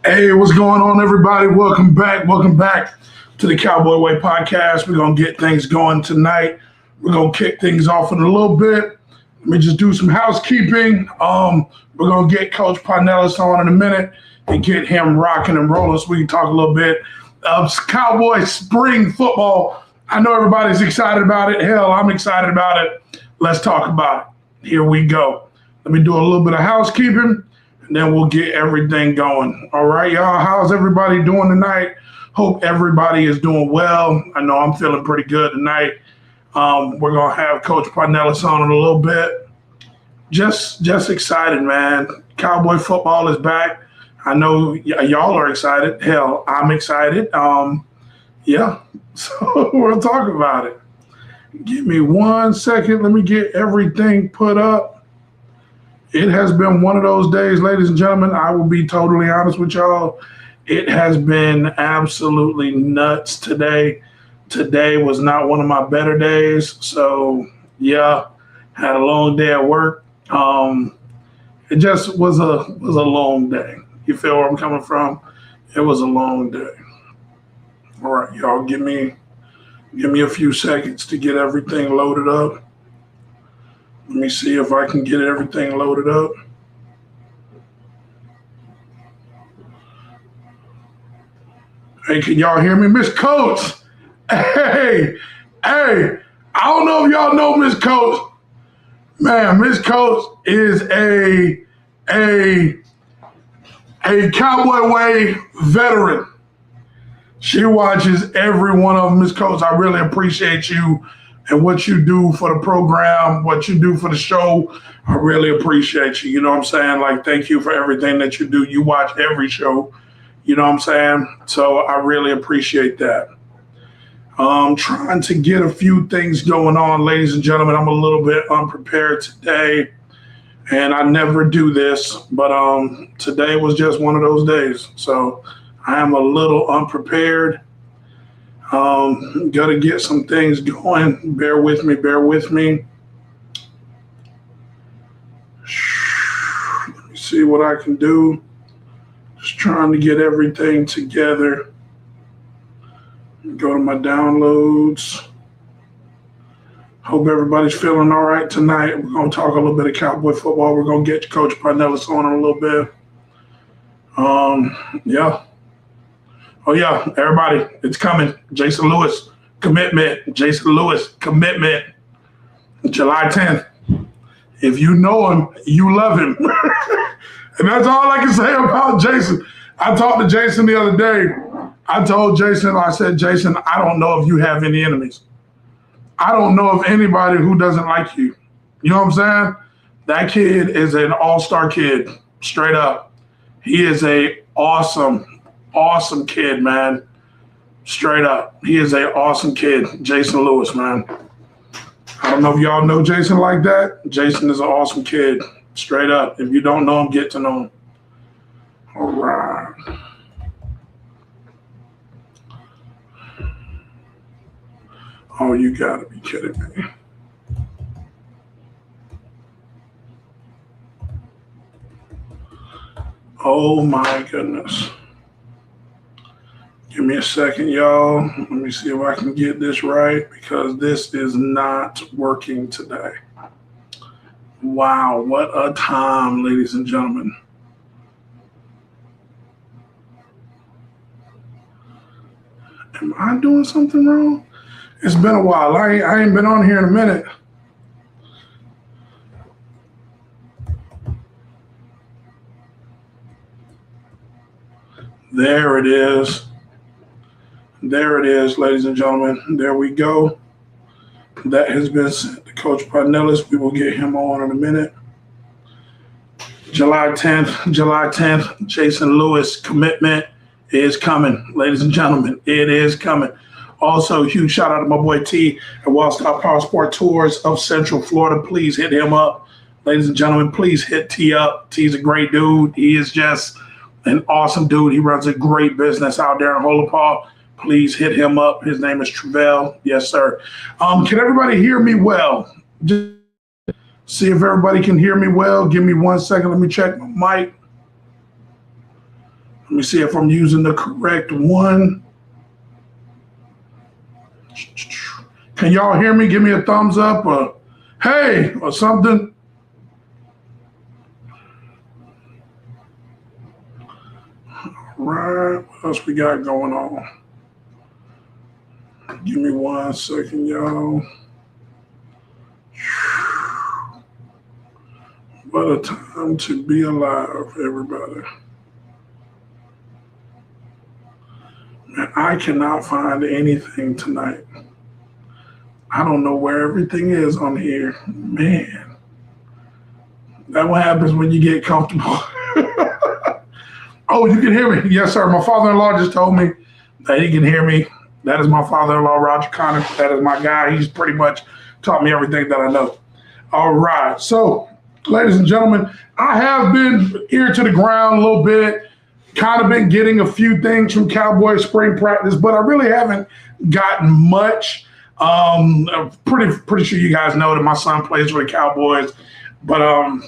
Hey, what's going on, everybody? Welcome back. Welcome back to the Cowboy Way podcast. We're going to get things going tonight. We're going to kick things off in a little bit. Let me just do some housekeeping. We're going to get Coach PINELLAS on in a minute and get him rocking and rolling so we can talk a little bit of Cowboy spring football. I know everybody's excited about it. Hell, I'm excited about it. Let's talk about it. Here we go. Let me do a little bit of housekeeping, and then we'll get everything going. All right, y'all. How's everybody doing tonight? Hope everybody is doing well. I know I'm feeling pretty good tonight. We're going to have Coach PINELLAS on in a little bit. Just excited, man. Cowboy football is back. I know y'all are excited. Hell, I'm excited. Yeah, so we'll talk about it. Give me 1 second. Let me get everything put up. It has been one of those days, ladies and gentlemen. I will be totally honest with y'all. It has been absolutely nuts today. Today was not one of my better days. So, yeah, had a long day at work. It just was a long day. You feel where I'm coming from? It was a long day. All right, y'all, give me a few seconds to get everything loaded up. Let me see if I can get everything loaded up. Hey, can y'all hear me? Miss Coach. Hey, I don't know if y'all know Miss Coach. Man, Miss Coach is a Cowboy Way veteran. She watches every one of them. Miss Coach, I really appreciate you and what you do for the program, what you do for the show. I really appreciate you. You know what I'm saying? Like, thank you for everything that you do. You watch every show. You know what I'm saying? So I really appreciate that. I'm trying to get a few things going on, ladies and gentlemen. I'm a little bit unprepared today, and I never do this, but today was just one of those days. So I am a little unprepared. Got to get some things going. Bear with me. Let me see what I can do. Just trying to get everything together. Go to my downloads. Hope everybody's feeling all right tonight. We're going to talk a little bit of Cowboy football. We're going to get Coach PINELLAS on in a little bit. Yeah. Oh, yeah, everybody, it's coming. Jason Lewis, commitment. Jason Lewis, commitment. July 10th. If you know him, you love him. And that's all I can say about Jason. I talked to Jason the other day. I told Jason, I said, Jason, I don't know if you have any enemies. I don't know of anybody who doesn't like you. You know what I'm saying? That kid is an all-star kid, straight up. He is a awesome kid, man. Straight up. He is a awesome kid. Jason Lewis, man. I don't know if y'all know Jason like that. Jason is an awesome kid. Straight up. If you don't know him, get to know him. All right. Oh, you gotta be kidding me. Oh my goodness. Give me a second, y'all. Let me see if I can get this right because this is not working today. Wow, what a time, ladies and gentlemen. Am I doing something wrong? It's been a while. I ain't been on here in a minute. There it is. There it is, ladies and gentlemen. There we go. That has been sent to Coach PINELLAS. We will get him on in a minute. July 10th, Jason Lewis commitment is coming, ladies and gentlemen. It is coming. Also, huge shout out to my boy T at Wildstyle Power Sport Tours of Central Florida. Please hit him up. Ladies and gentlemen, please hit T up. T's a great dude. He is just an awesome dude. He runs a great business out there in Holopau. Please hit him up. His name is Travell. Yes, sir. Can everybody hear me well? Just see if everybody can hear me well. Give me 1 second. Let me check my mic. Let me see if I'm using the correct one. Can y'all hear me? Give me a thumbs up or hey or something. All right, what else we got going on? Give me 1 second, y'all. What a time to be alive, everybody. Man, I cannot find anything tonight. I don't know where everything is on here. Man, that's what happens when you get comfortable. Oh, you can hear me? Yes, sir. My father-in-law just told me that he can hear me. That is my father-in-law, Roger Connor. That is my guy. He's pretty much taught me everything that I know. All right. So, ladies and gentlemen, I have been ear to the ground a little bit, kind of been getting a few things from Cowboy spring practice, but I really haven't gotten much. I'm pretty sure you guys know that my son plays for the Cowboys, but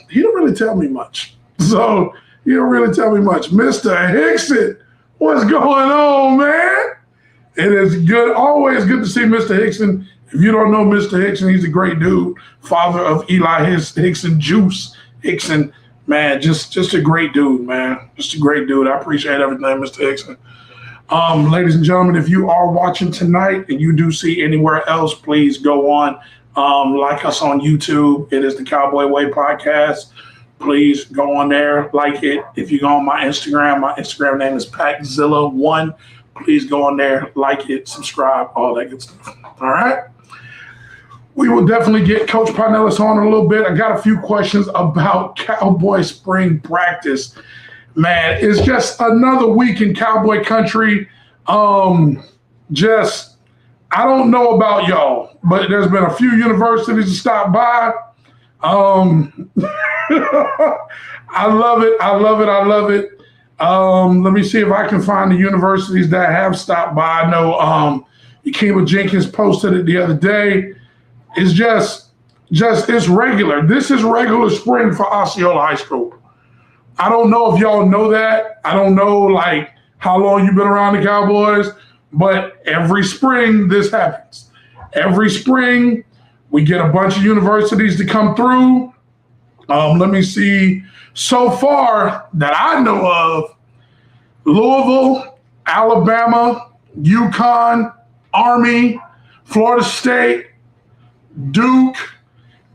he don't really tell me much. So he don't really tell me much. Mr. Hickson, what's going on, man? It is good, always good to see Mr. Hickson. If you don't know Mr. Hickson, he's a great dude. Father of Eli Hickson, Juice Hickson, man, just a great dude, man. Just a great dude. I appreciate everything, Mr. Hickson. Ladies and gentlemen, if you are watching tonight and you do see anywhere else, please go on, like us on YouTube. It is the Cowboy Way Podcast. Please go on there, like it. If you go on my Instagram name is Packzilla1. Please go on there, like it, subscribe, all that good stuff. All right. We will definitely get Coach PINELLAS on in a little bit. I got a few questions about Cowboy spring practice. Man, it's just another week in Cowboy country. I don't know about y'all, but there's been a few universities to stop by. I love it. I love it. I love it. Let me see if I can find the universities that have stopped by. I know Yakima Jenkins posted it the other day. It's just it's regular. This is regular spring for Osceola High School. I don't know if y'all know that. I don't know like how long you've been around the Cowboys, but every spring this happens. Every spring we get a bunch of universities to come through. Let me see. So far that I know of, Louisville, Alabama, UConn, Army, Florida State, Duke,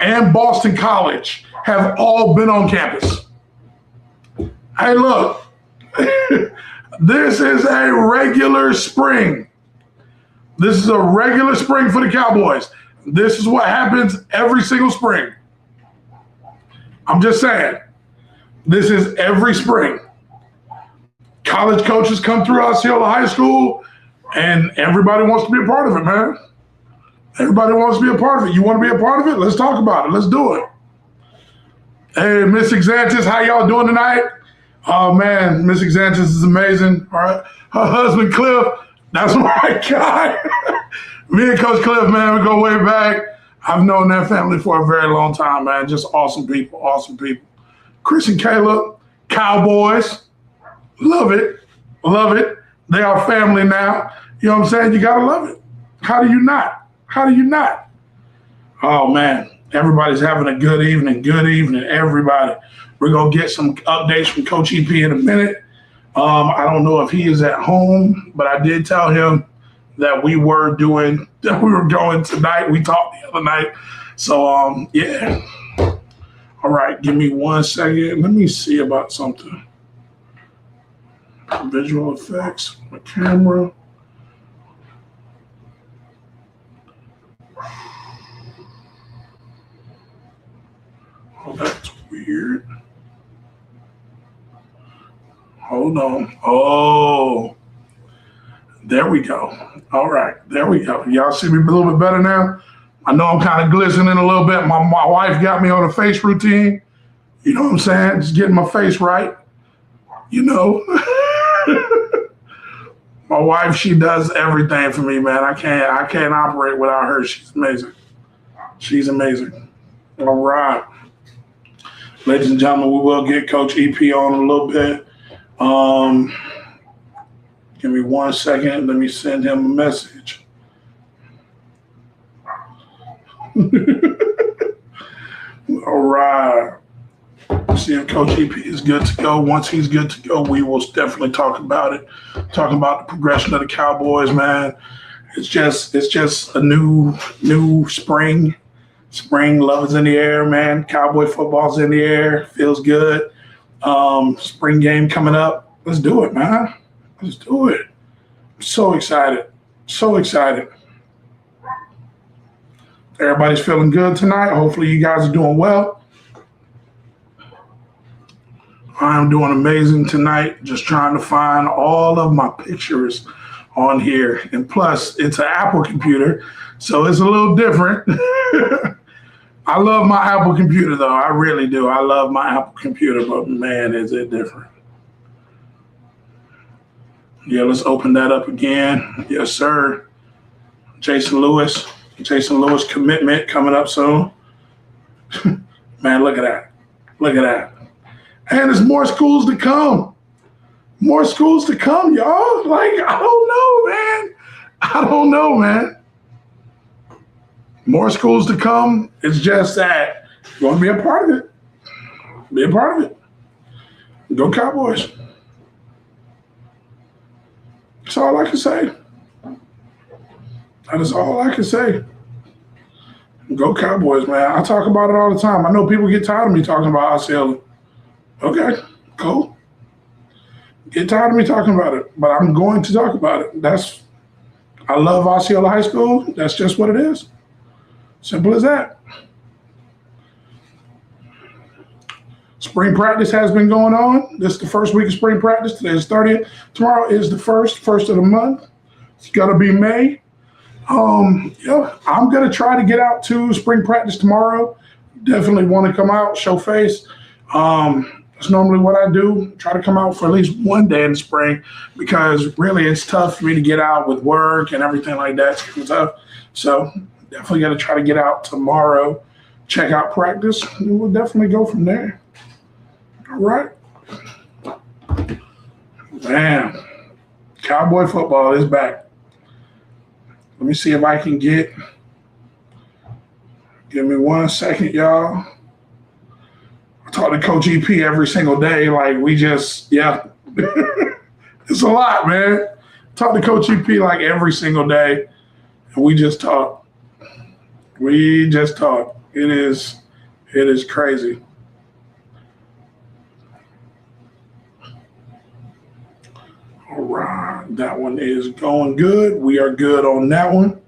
and Boston College have all been on campus. Hey, look, this is a regular spring. This is a regular spring for the Cowboys. This is what happens every single spring. I'm just saying, this is every spring. College coaches come through Osceola High School, and everybody wants to be a part of it, man. Everybody wants to be a part of it. You want to be a part of it? Let's talk about it. Let's do it. Hey, Miss Exantis, how y'all doing tonight? Oh, man, Miss Exantis is amazing. All right. Her husband, Cliff, that's my guy. Me and Coach Cliff, man, we go way back. I've known that family for a very long time, man. Just awesome people, awesome people. Chris and Caleb, Cowboys. Love it. Love it. They are family now. You know what I'm saying? You got to love it. How do you not? How do you not? Oh, man. Everybody's having a good evening. Good evening, everybody. We're going to get some updates from Coach EP in a minute. I don't know if he is at home, but I did tell him that we were going tonight. We talked the other night. So, yeah. All right. Give me 1 second. Let me see about something. Visual effects, my camera. Oh, that's weird. Hold on. Oh, there we go. All right, there we go. Y'all see me a little bit better now? I know I'm kind of glistening a little bit. My wife got me on a face routine. You know what I'm saying? Just getting my face right. You know. My wife, she does everything for me, man. I can't operate without her. She's amazing. She's amazing. All right. Ladies and gentlemen, we will get Coach EP on a little bit. Give me 1 second. Let me send him a message. All right. See if Coach EP is good to go. Once he's good to go, we will definitely talk about it. Talk about the progression of the Cowboys, man. It's just a new spring. Spring love is in the air, man. Cowboy football's in the air. Feels good. Spring game coming up. Let's do it, man. Let's do it. I'm so excited. So excited. Everybody's feeling good tonight. Hopefully you guys are doing well. I'm doing amazing tonight. Just trying to find all of my pictures on here. And plus, it's an Apple computer, so it's a little different. I love my Apple computer, though. I really do. I love my Apple computer, but man, is it different. Yeah, let's open that up again. Yes, sir. Jason Lewis commitment coming up soon. Man, look at that. Look at that. And there's more schools to come. More schools to come, y'all. Like, I don't know, man. I don't know, man. More schools to come. It's just that you want to be a part of it. Be a part of it. Go Cowboys. That's all I can say. That is all I can say. Go Cowboys, man. I talk about it all the time. I know people get tired of me talking about Osceola. Okay, cool. Get tired of me talking about it, but I'm going to talk about it. I love Osceola High School. That's just what it is. Simple as that. Spring practice has been going on. This is the first week of spring practice. Today is 30th. Tomorrow is the first of the month. It's gonna be May. Yeah, I'm gonna try to get out to spring practice tomorrow. Definitely want to come out, show face. That's normally what I do. Try to come out for at least one day in the spring because really it's tough for me to get out with work and everything like that. It's tough. So definitely got to try to get out tomorrow, check out practice, and we'll definitely go from there. All right. Man, Cowboy football is back. Let me see if I can give me 1 second, y'all. I talk to Coach EP every single day. Like it's a lot, man. Talk to Coach EP like every single day, and we just talk. It is crazy. All right, that one is going good. We are good on that one.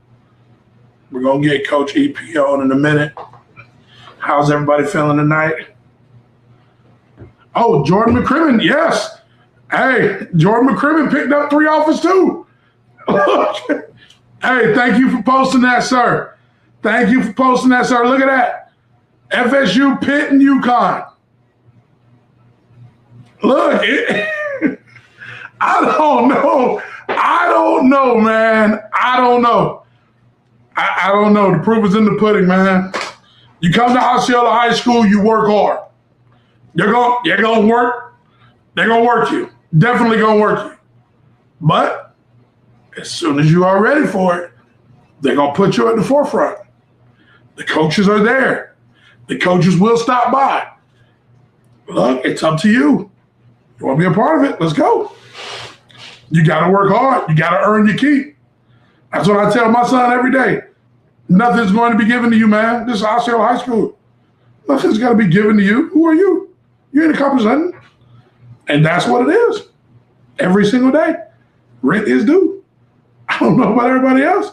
We're gonna get Coach EP on in a minute. How's everybody feeling tonight? Oh, Jordan McCrimmon, yes. Hey, Jordan McCrimmon picked up 3 offers too. Hey, thank you for posting that, sir. Thank you for posting that, sir. Look at that. FSU, Pitt, and UConn. Look, I don't know. I don't know, man. I don't know. I don't know. The proof is in the pudding, man. You come to Osceola High School, you work hard. You're gonna work. They're gonna work you. Definitely gonna work you. But as soon as you are ready for it, they're gonna put you at the forefront. The coaches are there. The coaches will stop by. Look, it's up to you. You want to be a part of it? Let's go. You got to work hard. You got to earn your keep. That's what I tell my son every day. Nothing's going to be given to you, man. This is Osceola High School. Nothing's going to be given to you. Who are you? You ain't accomplished nothing. And that's what it is. Every single day. Rent is due. I don't know about everybody else.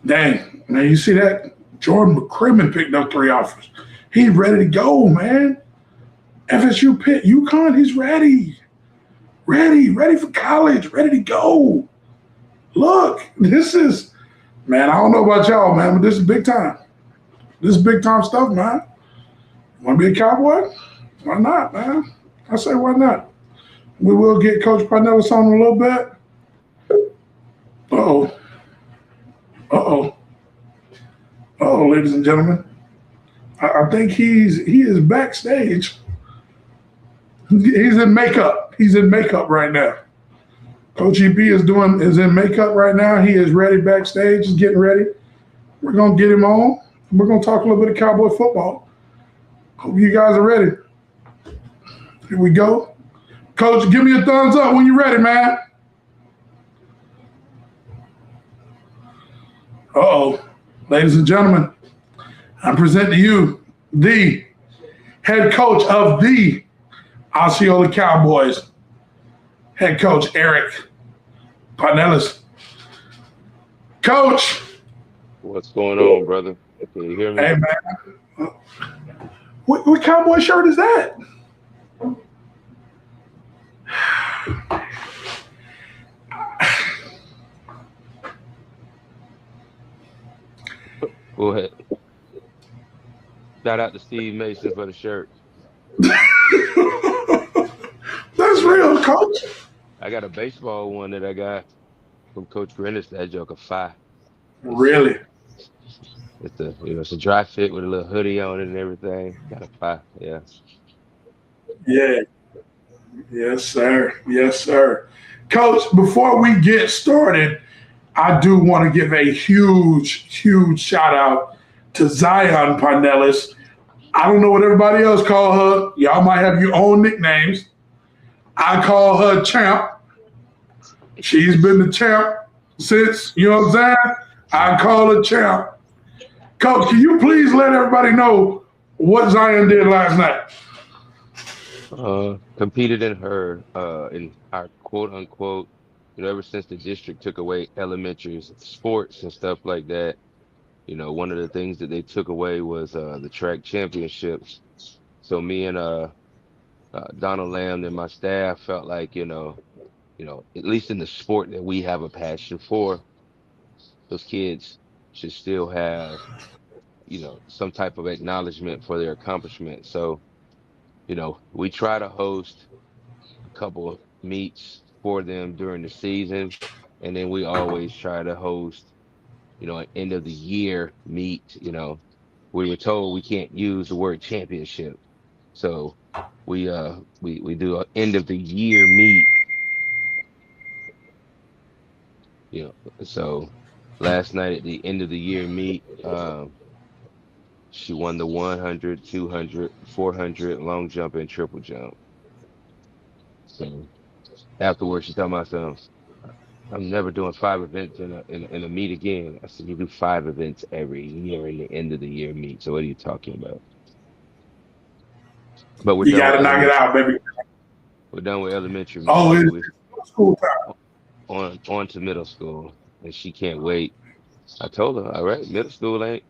Dang. Now you see that? Jordan McCrimmon picked up 3 offers. He's ready to go, man. FSU, Pitt, UConn, he's ready. Ready for college, ready to go. Look, this is, man, I don't know about y'all, man, but this is big time. This is big time stuff, man. Want to be a Cowboy? Why not, man? I say why not? We will get Coach PINELLAS on in a little bit. Uh-oh, ladies and gentlemen. I think he is backstage. He's in makeup. He's in makeup right now. Coach EB is in makeup right now. He is ready backstage. He's getting ready. We're gonna get him on. We're gonna talk a little bit of Cowboy football. Hope you guys are ready. Here we go. Coach, give me a thumbs up when you're ready, man. Uh-oh. Ladies and gentlemen, I present to you the head coach of the Osceola Cowboys, head coach Eric PINELLAS. Coach. What's going on, brother? Can you hear me? Hey, man. What Cowboy shirt is that? Go ahead. Shout out to Steve Mason for the shirt. That's real, Coach. I got a baseball one that I got from Coach Grennis. That joke fire. Really? It's a dry fit with a little hoodie on it and everything. Got a fire, yeah. Yeah. Yes, sir. Yes, sir. Coach, before we get started, I do want to give a huge shout out to Zion PINELLAS. I don't know what everybody else call her. Y'all might have your own nicknames. I call her Champ. She's been the champ since, you know what I'm saying? I call her Champ. Coach, can you please let everybody know what Zion did last night? Competed in our quote unquote, ever since the district took away elementary sports and stuff like that, one of the things that they took away was the track championships. So me and Donald Lamb and my staff felt like, at least in the sport that we have a passion for, those kids should still have, some type of acknowledgement for their accomplishment. So, we try to host a couple of meets for them during the season, and then we always try to host, an end of the year meet. We were told we can't use the word championship, so we do an end of the year meet. So last night at the end of the year meet, she won the 100, 200, 400 long jump and triple jump. So afterwards, she told myself, I'm never doing 5 events in a meet again. I said, you do 5 events every year in the end of the year meet. So what are you talking about? But you got to knock it out, baby. We're done with elementary. Oh, it's school time. On to middle school, and she can't wait. I told her, all right, middle school ain't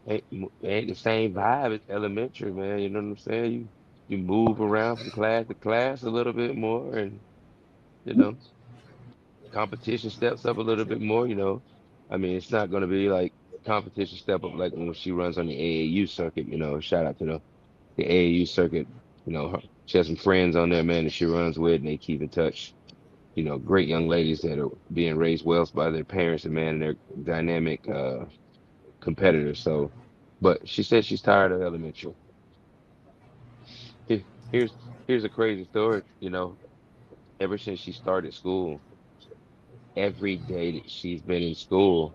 the same vibe as elementary, man. You know what I'm saying? You move around from class to class a little bit more, and competition steps up a little bit more. I mean, it's not going to be like competition step up like when she runs on the AAU circuit. Shout out to the AAU circuit. She has some friends on there, man, that she runs with, and they keep in touch. Great young ladies that are being raised well by their parents, and man, they're dynamic competitors. So, but she said she's tired of elementary. Here's a crazy story. Ever since she started school, every day that she's been in school,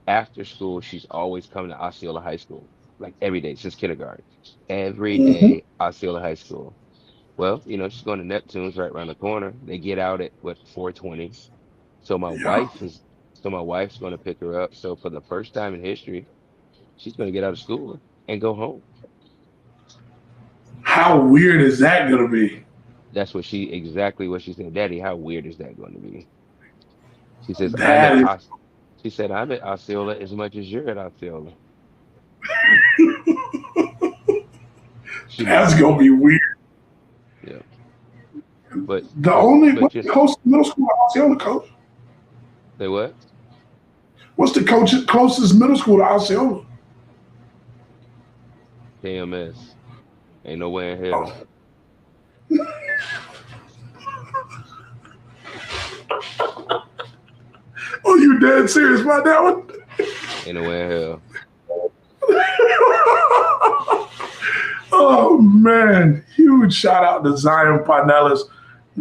after school, she's always come to Osceola High School, like every day since kindergarten. Every day, Osceola High School. Well, she's going to Neptune's right around the corner. They get out at 4:20. So my wife's going to pick her up. So for the first time in history, she's going to get out of school and go home. How weird is that going to be? That's exactly what she said. Daddy, how weird is that going to be? She says, I'm at Osceola as much as you're at Osceola. That's going to be weird. Yeah. What's the middle school to Osceola, Coach? Say what? What's the closest middle school to Osceola? KMS. Ain't nowhere in hell. Oh, you dead serious about that one? Ain't nowhere in hell. Oh man, huge shout out to Zion PINELLAS.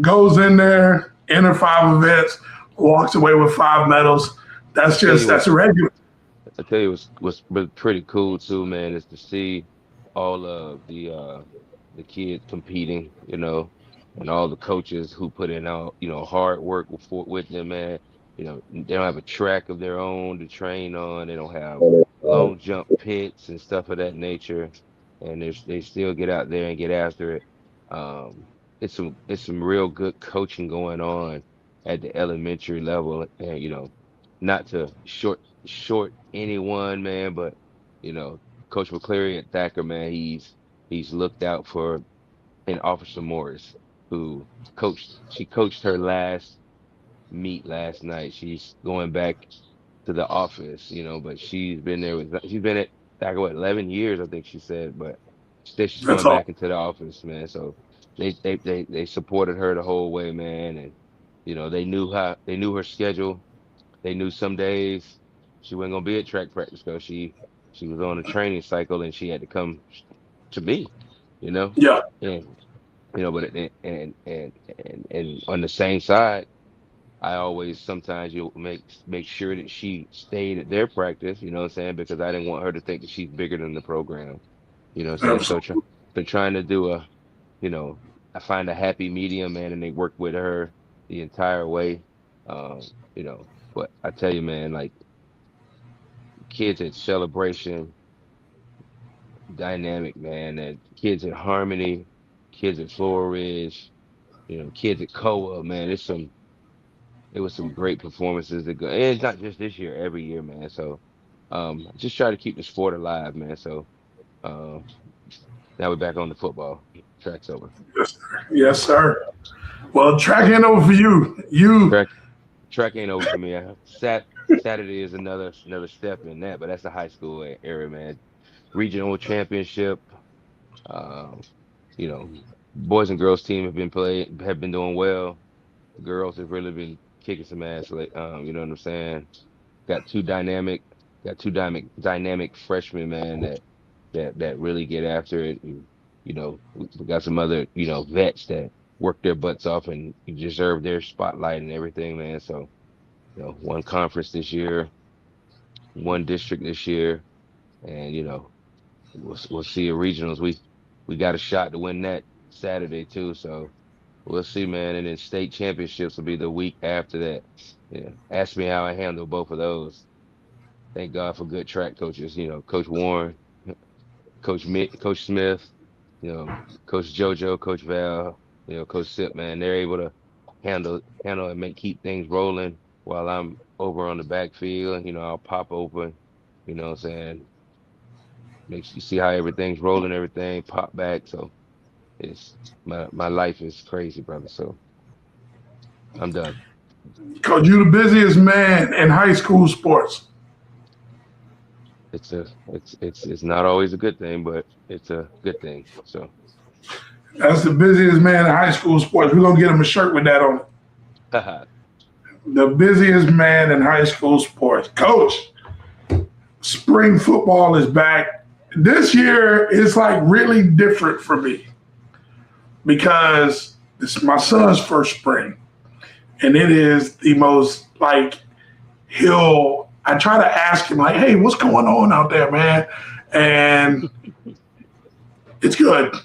Goes in there, enter 5 events, walks away with 5 medals. That's a regular. I tell you what's pretty cool too, man, is to see all of the kids competing, and all the coaches who put in out, hard work with them, man. They don't have a track of their own to train on. They don't have long jump pits and stuff of that nature, and they still get out there and get after it. Um, it's some real good coaching going on at the elementary level, and not to short anyone, man, but you know, Coach McCleary at Thacker, man, he's looked out for, and Officer Morris, who she coached her last meet last night. She's going back to the office, but she's been at Thacker, what, 11 years, I think she said, but she's That's going all. back into the office, man. So they supported her the whole way, man, and they knew her schedule. They knew some days she wasn't gonna be at track practice because she was on a training cycle and she had to come to me, you know. Yeah, And but and on the same side, I always sometimes you make sure that she stayed at their practice, you know what I'm saying? Because I didn't want her to think that she's bigger than the program, you know what I'm saying? absolutely. So trying to do you know, I find a happy medium, man, and they worked with her the entire way. Um, but I tell you, man, like kids at Celebration, dynamic, man, and kids at Harmony, kids at Floral Ridge, kids at Koa, man, it was some great performances that go, and it's not just this year, every year, man. So just try to keep the sport alive, man. So uh, now we're back on the football. Track's over. Yes, sir. Yes, sir. Well, track ain't over for you. You, Track track ain't over for me. Saturday is another step in that, but that's the high school area, man. Regional championship. Um, you know, boys and girls team have been doing well. Girls have really been kicking some ass. Like, you know what I'm saying? Got two dynamic, got two dynamic freshmen, man, that really get after it. And, we got some other, vets that work their butts off and deserve their spotlight and everything, man. So, one conference this year, one district this year, and we'll see at regionals. We got a shot to win that Saturday too. So we'll see, man. And then state championships will be the week after that. Yeah. Ask me how I handle both of those. Thank God for good track coaches. Coach Warren, Coach Smith, Coach JoJo, Coach Val, Coach Sip, man. They're able to handle and keep things rolling while I'm over on the backfield. I'll pop open, what I'm saying, makes you see how everything's rolling, everything, pop back. So it's my life is crazy, brother. So I'm done. Coach, you the busiest man in high school sports. It's not always a good thing, but it's a good thing. So That's the busiest man in high school sports. We're gonna get him a shirt with that on it. The busiest man in high school sports. Coach, spring football is back. This year is like really different for me because it's my son's first spring. And it is the most like I try to ask him like, hey, what's going on out there, man? And it's good.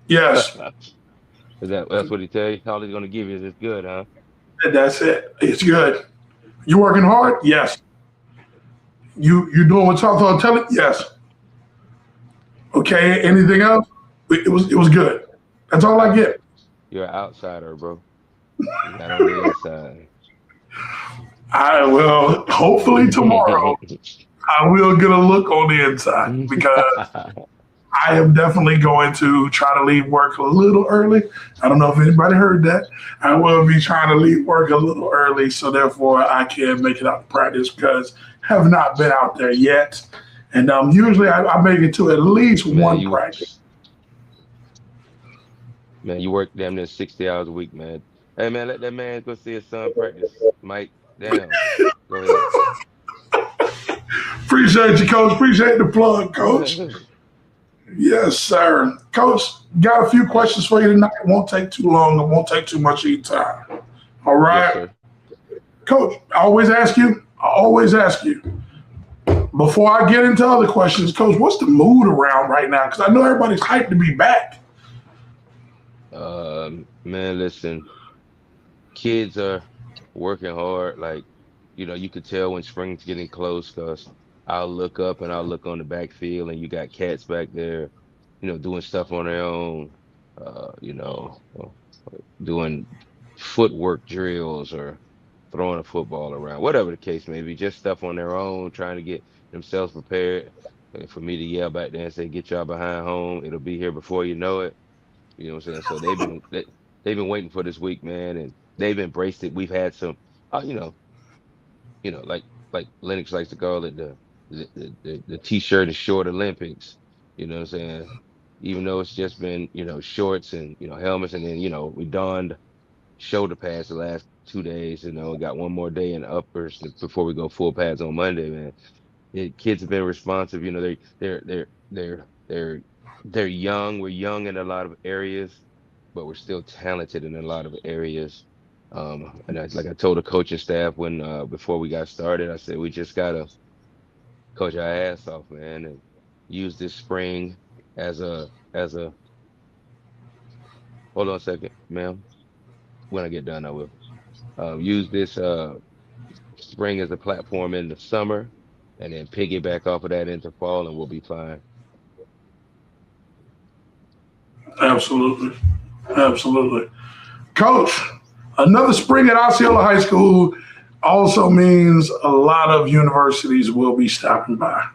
Yes. That's what he tell you? All he's gonna give you is it's good, huh? That's it. It's good. You working hard? Yes. You doing what Southall tell it? Yes. Okay. Anything else? It was good. That's all I get. You're an outsider, bro. You're not on the inside. I will hopefully tomorrow I will get a look on the inside because I am definitely going to try to leave work a little early. I don't know if anybody heard that. I will be trying to leave work a little early so therefore I can make it out to practice because I have not been out there yet. And usually I make it to at least one practice. Man, you work damn near 60 hours a week, man. Hey, man, let that man go see his son practice. Mike, damn. Go ahead. Appreciate you, Coach. Appreciate the plug, Coach. Yes, sir. Coach, got a few questions for you tonight. It won't take too long. It won't take too much of your time. All Yes, right. sir. Coach, I always ask you, before I get into other questions, Coach, what's the mood around right now? Because I know everybody's hyped to be back. Man, listen, kids are working hard. Like, you could tell when spring's getting close because I'll look up and I'll look on the backfield and you got cats back there, doing stuff on their own, doing footwork drills or throwing a football around, whatever the case may be, just stuff on their own, trying to get themselves prepared. And for me to yell back there and say, "Get y'all behind home, it'll be here before you know it." You know what I'm saying? So they've been waiting for this week, man, and they've embraced it. We've had some, uh, you know, like Lennox likes to call it the t-shirt and short Olympics. You know what I'm saying? Even though it's just been, shorts and helmets, and then we donned shoulder pads the last 2 days. We got one more day in uppers before we go full pads on Monday, man. Kids have been responsive. They're young. We're young in a lot of areas, but we're still talented in a lot of areas. And like I told the coaching staff when before we got started, I said we just gotta coach our ass off, man, and use this spring as a. Hold on a second, ma'am. When I get done, I will use this spring as a platform in the summer, and then piggyback off of that into fall, and we'll be fine. Absolutely. Absolutely. Coach, another spring at Osceola High School also means a lot of universities will be stopping by.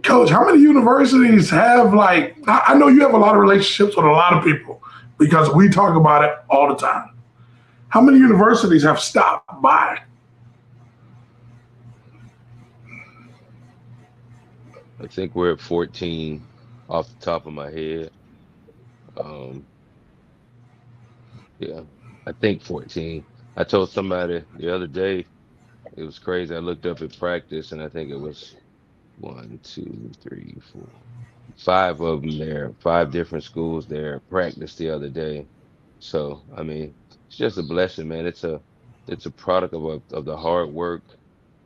Coach, how many universities have I know you have a lot of relationships with a lot of people because we talk about it all the time. How many universities have stopped by? I think we're at 14 off the top of my head. Um, yeah, I think 14. I told somebody the other day, it was crazy. I looked up at practice and I think it was one, two, three, four, five of them there, five different schools there at practice the other day. So, I mean, it's just a blessing, man. It's a product of the hard work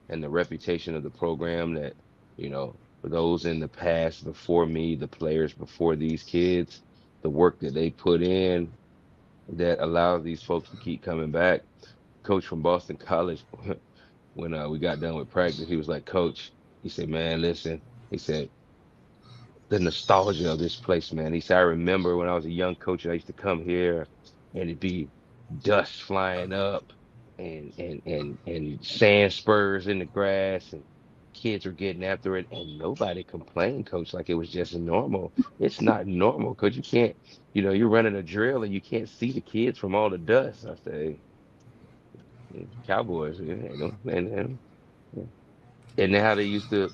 and the reputation of the program that, for those in the past before me, the players before these kids, the work that they put in that allows these folks to keep coming back. Coach from Boston College, when we got done with practice, he was like, "Coach," he said, "Man, listen," he said, "the nostalgia of this place, man." He said, "I remember when I was a young coach, I used to come here and it'd be dust flying up and sand spurs in the grass and kids were getting after it and nobody complained, coach, like it was just normal. It's not normal because you can't, you're running a drill and you can't see the kids from all the dust." I say, Cowboys, yeah, yeah. And how they used to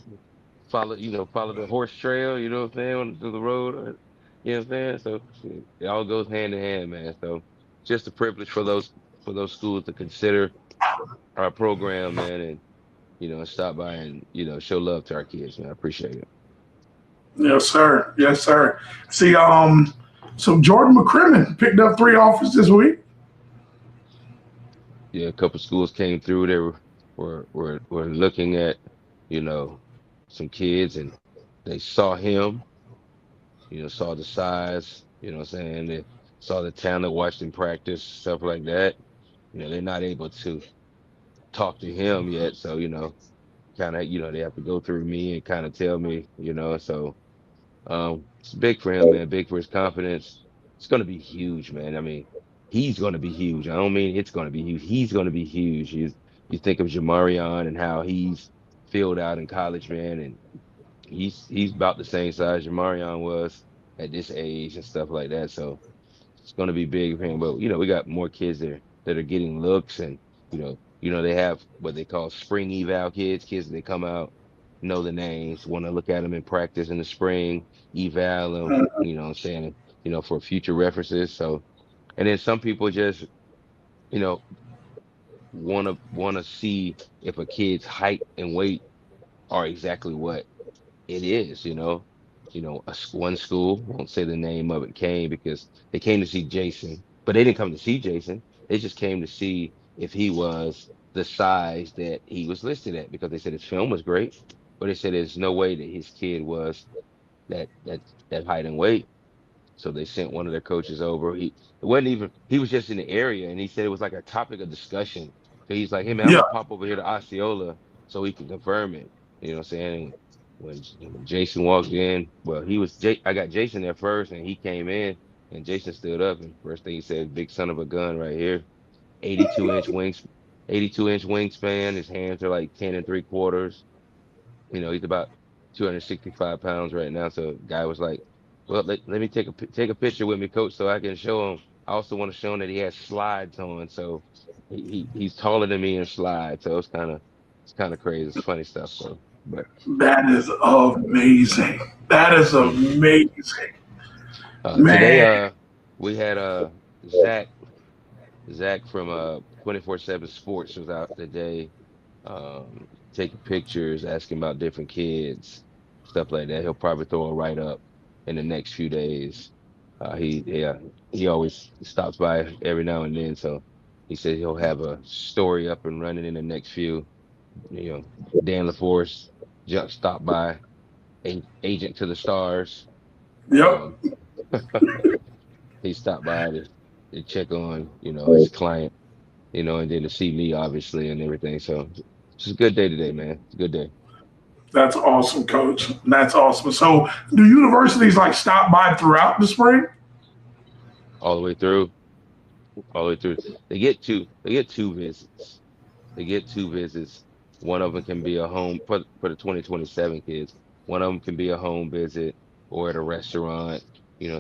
follow the horse trail, you know what I'm saying, to the road, you know what I'm saying? So shit, it all goes hand in hand, man. So just a privilege for those schools to consider our program, man, and stop by and show love to our kids, man. I appreciate it. Yes, sir. Yes, sir. See, so Jordan McCrimmon picked up 3 offers this week. Yeah, a couple schools came through. They were looking at, you know, some kids and they saw him, saw the size, what I'm saying? They saw the talent, watched him practice, stuff like that. They're not able to talk to him yet. So, kind of, they have to go through me and kind of tell me, so it's big for him, man, big for his confidence. It's going to be huge, man. I mean, he's going to be huge. I don't mean it's going to be huge. He's going to be huge. You think of Jamarion and how he's filled out in college, man, and he's about the same size Jamarion was at this age and stuff like that. So it's going to be big for him. But we got more kids there that are getting looks, and they have what they call spring eval kids. Kids that come out, know the names, want to look at them in practice in the spring, eval them. You know what I'm saying? For future references. So, and then some people just you know want to see if a kid's height and weight are exactly what it is, one school, won't say the name of it, came because they came to see Jason, but they didn't come to see Jason. They just came to see if he was the size that he was listed at because they said his film was great, but they said there's no way that his kid was that that that height and weight. So they sent one of their coaches over. It wasn't even he was just in the area and he said it was like a topic of discussion. So he's like, hey man, I'm Yeah. gonna pop over here to Osceola so he can confirm it. You know what I'm saying? And when Jason walked in, well, I got Jason there first and he came in and Jason stood up and first thing he said, big son of a gun right here. 82-inch wings, 82-inch wingspan. His hands are like 10 and 3/4. He's about 265 pounds right now. So guy was like, well, let me take a picture with me, coach, so I can show him. I also want to show him that he has slides on. So he's taller than me in slides. So it's kind of crazy. It's funny stuff. So, but That is amazing. That is mm. amazing. Today Man, we had Zach from 24/7 Sports was out today, taking pictures, asking about different kids, stuff like that. He'll probably throw a write up in the next few days. He always stops by every now and then, so he said he'll have a story up and running in the next few. You know, Dan LaForce just stopped by, agent to the stars. yep, Um, he stopped by to check on his client, and then to see me obviously and everything. So it's a good day today, man. It's a good day. that's awesome, coach. That's awesome. So, do universities like stop by throughout the spring? All the way through, all the way through. They get two visits. They get two visits. One of them can be a home for the 2027 kids. One of them can be a home visit or at a restaurant,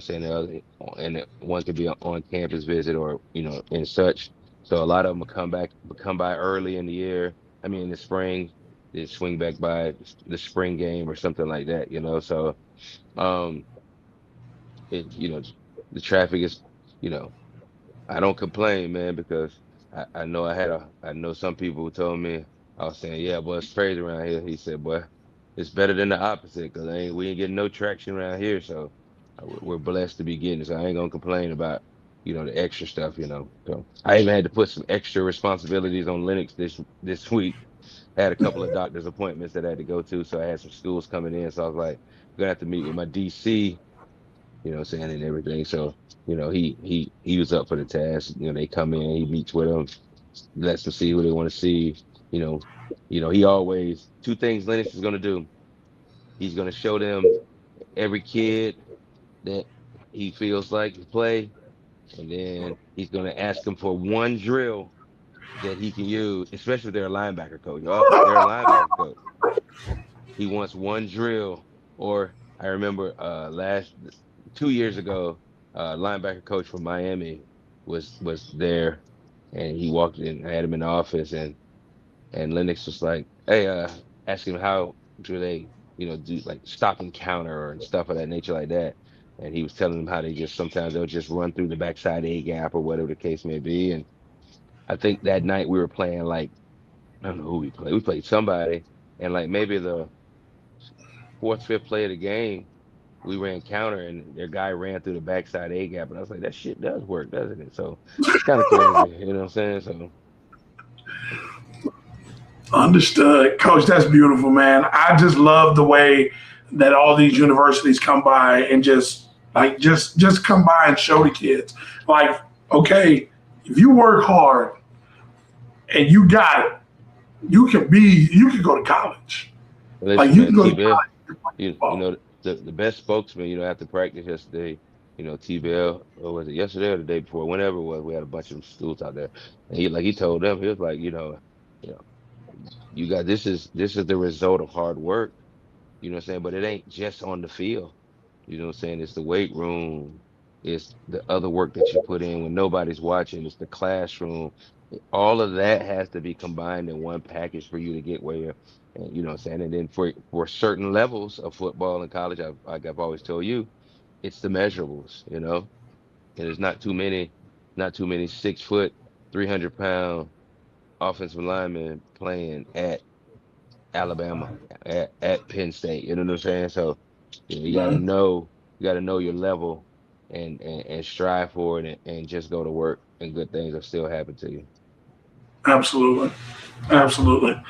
saying the other, and one could be an on-campus visit or, and such. So a lot of them will come by early in the year. I mean, in the spring, they swing back by the spring game or something like that. So, um, it, the traffic is, you know, I don't complain, man, because I know some people who told me, I was saying, yeah, boy, it's crazy around here. He said, boy, it's better than the opposite because we ain't getting no traction around here. So we're blessed to be getting it. So I ain't gonna complain about, the extra stuff. So I even had to put some extra responsibilities on Linux this week. I had a couple of doctor's appointments that I had to go to, so I had some schools coming in. So I was like, I'm gonna have to meet with my DC, what I'm saying, and everything. So, he was up for the task. They come in, he meets with them, lets them see who they want to see. You know, he always two things Lennox is gonna do. He's gonna show them every kid that he feels like to play, and then he's gonna ask them for one drill that he can use, especially if they're a linebacker coach. Oh, they're a linebacker coach. He wants one drill. Or I remember last 2 years ago, linebacker coach from Miami was there, and he walked in. I had him in the office, and Lennox was like, "Hey, asking him how do they, do like stop and counter and stuff of that nature like that." And he was telling them how they just sometimes they'll just run through the backside A gap or whatever the case may be. And I think that night we were playing like I don't know who we played. We played somebody, and like maybe the fourth, fifth play of the game, we ran counter and their guy ran through the backside A gap. And I was like, that shit does work, doesn't it? So it's kind of crazy. You know what I'm saying? So Understood, coach. That's beautiful, man. I just love the way that all these universities come by and just come by and show the kids, like, okay, if you work hard and you got it, you can go to college. Like listen, you man, can go T to Bill, college and play you football. know, the best spokesman, after practice yesterday, T Bill, or was it yesterday or the day before, whenever it was, we had a bunch of students out there. And he told them, he was like, you know, you got this is the result of hard work. You know what I'm saying? But it ain't just on the field. You know what I'm saying? It's the weight room. It's the other work that you put in when nobody's watching. It's the classroom. All of that has to be combined in one package for you to get where you're, and you know what I'm saying? And then for certain levels of football and college, like I've always told you, it's the measurables. And there's not too many 6 foot, 300-pound offensive linemen playing at Alabama, at Penn State. You know what I'm saying? So you got to Mhm. know your level and strive for it and just go to work. and good things will still happen to you. Absolutely. Absolutely.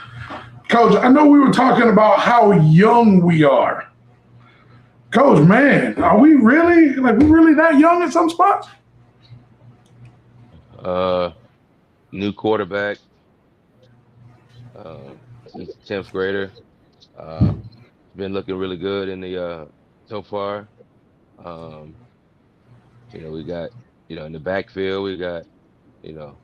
Coach, I know we were talking about how young we are. Coach, man, are we really that young in some spots? Uh, New quarterback. He's 10th grader. Uh, been looking really good in the so far. Um, we got in the backfield we got you know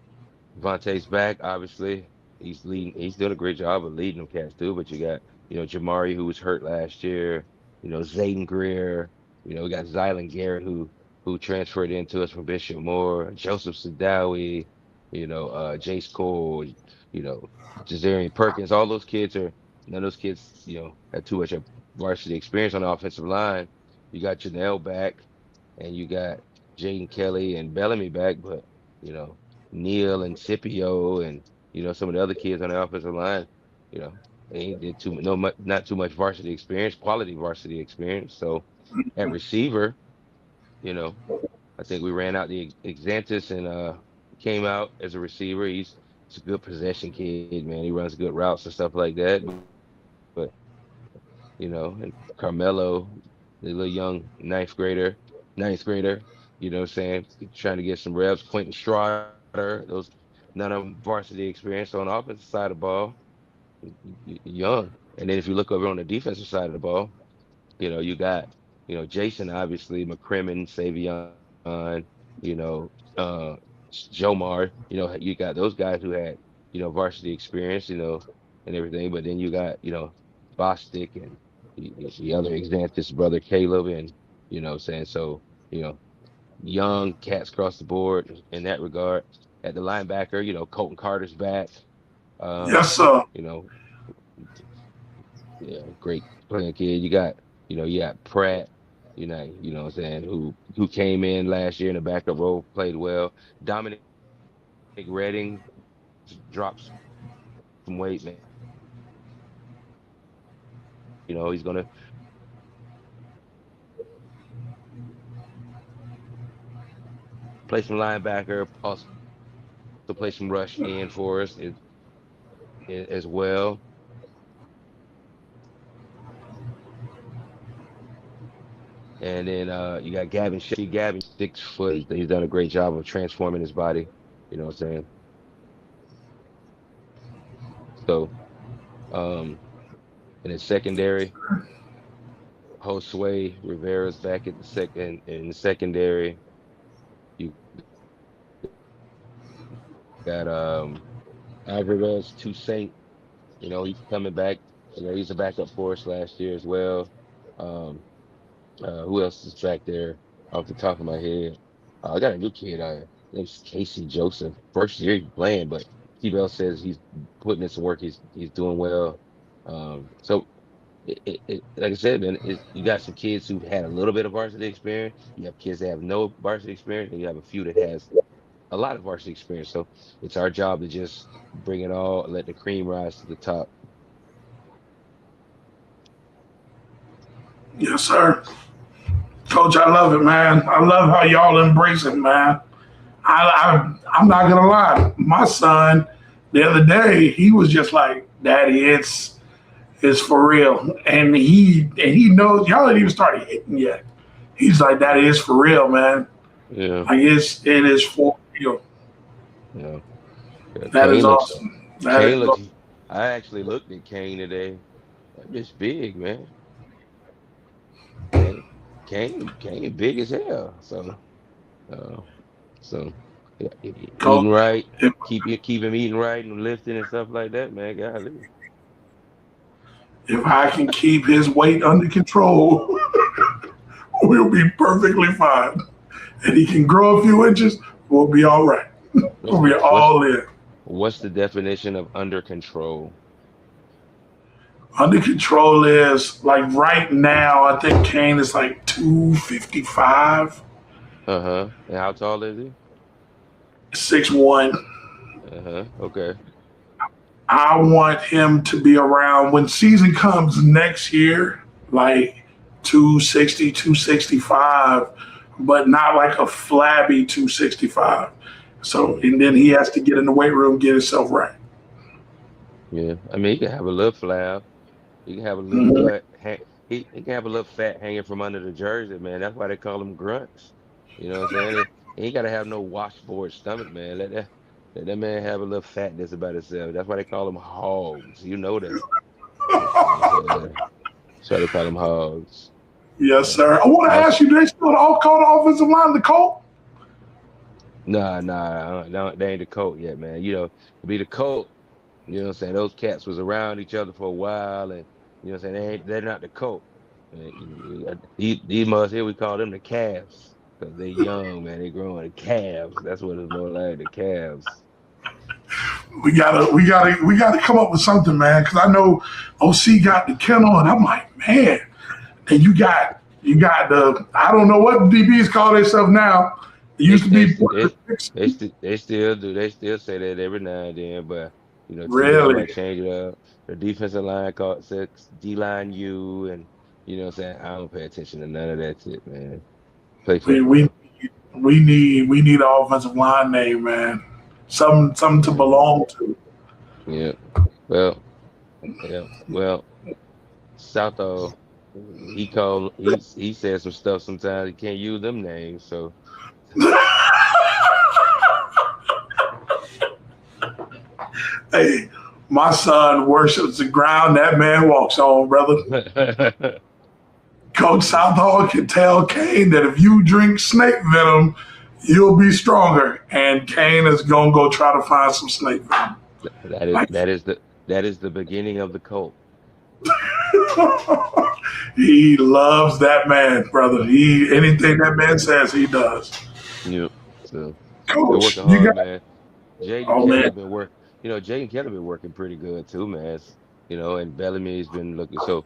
Vontae's back. Obviously, he's leading. He's doing a great job of leading them cats too. But you got Jamari, who was hurt last year. Zayden Greer. We got Zylan Garrett, who transferred into us from Bishop Moore. Joseph Sadawi. Jace Cole. You know, Jazarian Perkins. All those kids are. None of those kids, had too much of varsity experience on the offensive line. You got Janelle back, and you got Jaden Kelly and Bellamy back, but you know. Neil and Scipio and some of the other kids on the offensive line, you know, they ain't did too no much, not too much varsity experience, quality varsity experience. So at receiver, you know, I think we ran out the Exantis and came out as a receiver. He's a good possession kid, man. He runs good routes and stuff like that. But and Carmelo, the little young ninth grader, what I'm saying, trying to get some reps. Quentin Strider, those none of them varsity experience. So on the offensive side of the ball, young. And then if you look over on the defensive side of the ball, you got, Jason, obviously, McCrimmon, Savion, Jomar, you got those guys who had, varsity experience, and everything. But then you got, Bostic and the other Exantis brother, Caleb, and, what I'm saying? So, young cats across the board in that regard. At the linebacker, Colton Carter's back. Yes, Um, sir. you know, yeah, great playing kid. You got Pratt, what I'm saying, who came in last year in the backup role, played well. Dominic Redding drops some weight, man. He's gonna play some linebacker, also play some rush in for us as well. And then you got Gavin Shea. Gavin, 6 foot. He's done a great job of transforming his body. You know what I'm saying? So, in the secondary, Josue Rivera's back at the second in the secondary. You got Alvarez Toussaint. He's coming back. He's a backup for us last year as well. Um, who else is back there off the top of my head? I got a new kid. Name's Casey Joseph. First year he's playing, but T-Bell says he's putting in some work. He's doing well. So like I said, man, you got some kids who've had a little bit of varsity experience. You have kids that have no varsity experience, and you have a few that has a lot of varsity experience. So it's our job to just bring it all, let the cream rise to the top. Yes, sir. Coach, I love it, man. I love how y'all embrace it, man. I'm not gonna lie. My son, the other day, he was just like, "Daddy, it's for real," and he knows y'all ain't even started hitting yet. He's like, "Daddy, it's for real, man. Yeah, Like it is for real." yeah. Yeah, That is awesome. That is Kane looks. awesome. I actually looked at Kane today. That bitch big, man. Kane, Kane big as hell. Uh, so yeah, Coach, eating right, if, keep him eating right and lifting and stuff like that, man. Golly. if I can keep his weight under control, we'll be perfectly fine. And he can grow a few inches, we'll be all right. What's We'll be the what's all in. what's the definition of under control? Under control is like right now, I think Kane is like 255, Uh-huh. And how tall is he? 6'1". Uh-huh. Okay. I want him to be around when season comes next year, like 260, 265, but not like a flabby 265. So and then he has to get in the weight room, get himself right. Yeah, I mean, he can have a little flab. He can have a little Mhm. butt. He can have a little fat hanging from under the jersey, man. That's why they call him grunts. You know what I'm saying? He ain't gotta have no washboard stomach, man. Let that man have a little fatness about himself. That's why they call him hogs. You know that. You know what I'm saying? That's why they call them hogs. Yes, Yeah. sir. I want to ask Also, you, do they still call the offensive line the Colt? nah, no, they ain't the coat yet, man. To be the coat. You know what I'm saying? Those cats was around each other for a while, and you know what I'm saying? They're not the coat. These mugs here, we call them the calves because they young, man. They growing the calves. That's what it's more like, the calves. We gotta come up with something, man. Because I know OC got the kennel, and I'm like, man. And you got the I don't know what DBs call themselves now. It They used to they be st- they they still do. They still say that every now and then, but teams really. might change it up. The defensive line called six D line U, and you know what I'm saying? I don't pay attention to none of that shit, man. Play We we football. we need an offensive line name, man. Something to Yeah. belong to. Yeah. Well, yeah. Well, Southall, he said some stuff sometimes he can't use them names. So Hey, my son worships the ground that man walks on, brother. Coach Southall can tell Kane that if you drink snake venom, you'll be stronger. And Kane is gonna go try to find some snake venom. that is Like that is the beginning of the cult. he loves that man, brother. He anything that man says, he does. Yep. So they're Coach, working you hard, got man. Jaden oh man, Kelly been work. Jaden Kelly been working pretty good too, man. And Bellamy's been looking so.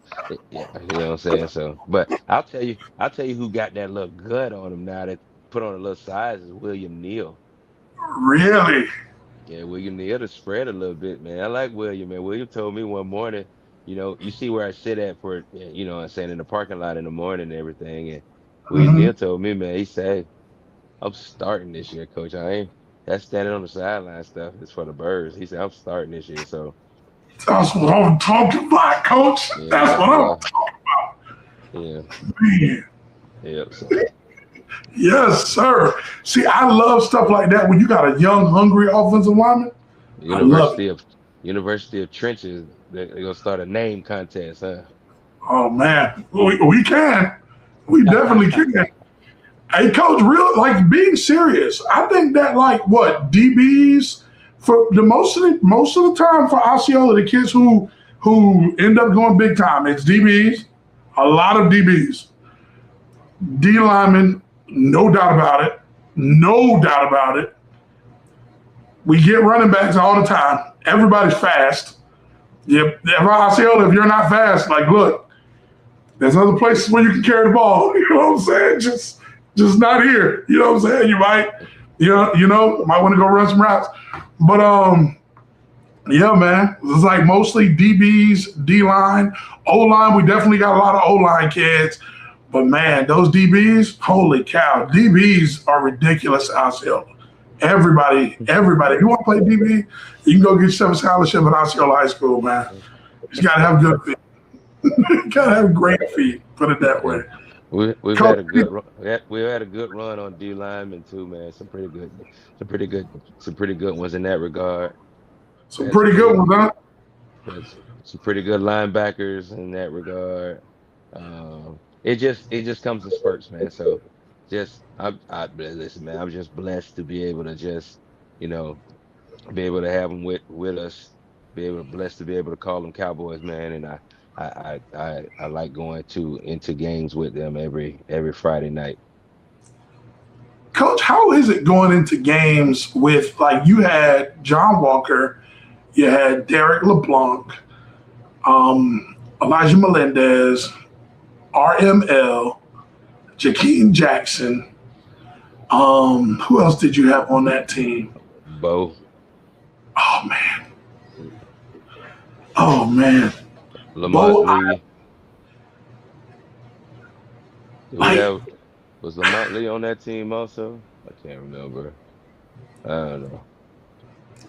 Yeah, you know what I'm saying. So, but I'll tell you who got that little gut on him now that put on a little size is William Neal. really? Yeah, William Neal to spread a little bit, man. I like William, man. William told me one morning, you see where I sit at for, I'm saying in the parking lot in the morning and everything. And William Hmm. Neal told me, man, he said, I'm starting this year, coach. I ain't that standing on the sideline stuff is for the birds. He said, I'm starting this year. So That's what I'm talking about, Coach. That's yeah, what I'm yeah, talking yeah, about. yeah. So Yes, sir. See, I love stuff like that when you got a young, hungry offensive lineman. I love it. University of University of Trenches, they're gonna start a name contest, huh? Oh man, we can. We definitely can. Hey, coach, real like being serious. I think that like what DBs for the most of the time for Osceola, the kids who end up going big time, it's DBs. A lot of DBs, D linemen, no doubt about it. No doubt about it. We get running backs all the time. Everybody's fast. Yep. Osceola, if you're not fast, like look, there's other places where you can carry the ball. You know what I'm saying? Just not here. You know what I'm saying? You might, might want to go run some routes. But yeah, man. It's like mostly DBs, D line, O line. We definitely got a lot of O line kids. But man, those DBs, holy cow, DBs are ridiculous out here. Everybody. If you want to play DB, you can go get yourself a scholarship at Osceola High School, man. You just gotta have good feet. You gotta have great feet. Put it that Yeah. way. We've had Coach, a good run. We've had a good run on D linemen too, man. Some pretty good ones in that regard. We some had some pretty good pretty ones, huh? some pretty good linebackers in that regard. It just comes in spurts, man. So I listen, man. I'm just blessed to be able to just you know be able to have them with us. Blessed to be able to call them Cowboys, man. And I like going to into games with them every Friday night. Coach, how is it going into games with like you had John Walker, you had Derek LeBlanc, Elijah Melendez, RML, Jakeem Jackson. Who else did you have on that team? Bo, Oh man. Oh man. Lamont Bo, Lee. Did we like have Was Lamont Lee on that team also? I can't remember. I don't know.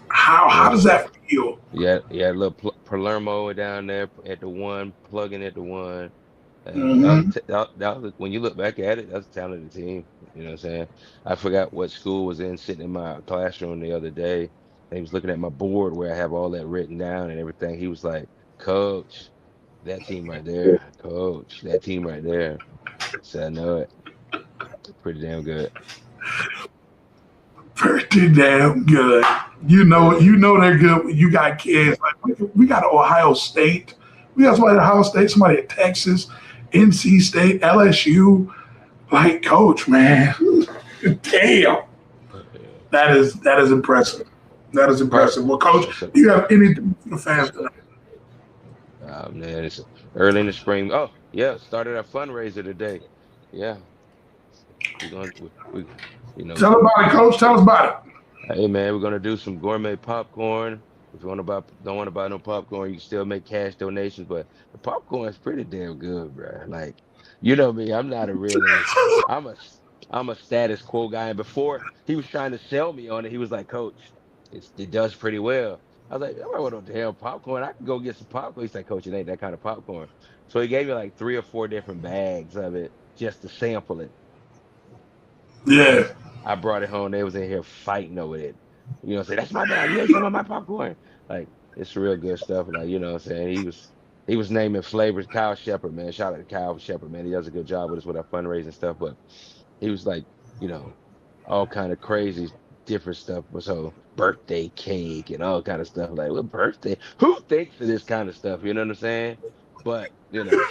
How Yeah, does that feel? yeah, a little Palermo down there at the one, plugging at the one. Hmm. That was when you look back at it, that's a talented team. You know what I'm saying? I forgot what school was in, sitting in my classroom the other day. And he was looking at my board where I have all that written down and everything. He was like, "Coach, that team right there, Coach, that team right there." So I know it. Pretty damn good. Pretty damn good. Yeah. You know they're good when you got kids. Like we got Ohio State. We got somebody at Ohio State, somebody at Texas, NC State, LSU. Like, coach, man, damn, Yeah. that is impressive. That is Part. impressive. Well, coach, It's a, do you have anything for the fans tonight? man, it's early in the spring. Oh, yeah, started our fundraiser today. Yeah, we're going. We you know, Tell us about it, coach. Tell us about it. hey man, we're gonna do some gourmet popcorn. If you want to buy, don't want to buy no popcorn, you can still make cash donations. But the popcorn is pretty damn good, bro. Like, you know me, I'm not a really, I'm a, I'm a status quo guy. And before he was trying to sell me on it, he was like, "Coach, it does pretty well." I was like, "I don't want no damn popcorn. I can go get some popcorn." He's like, "Coach, it ain't that kind of popcorn." So he gave me like 3 or 4 different bags of it just to sample it. And Yeah, I brought it home. They was in here fighting over it. You know, say that's my bag. You ate some of my popcorn. Like it's real good stuff. Like you know, what I'm saying he was naming flavors. Kyle Shepard, man. Shout out to Kyle Shepard, man. He does a good job with us with our fundraising stuff. But he was like, you know, all kind of crazy different stuff. So birthday cake and all kind of stuff. Like what birthday? Who thinks of this kind of stuff? You know what I'm saying? But you know.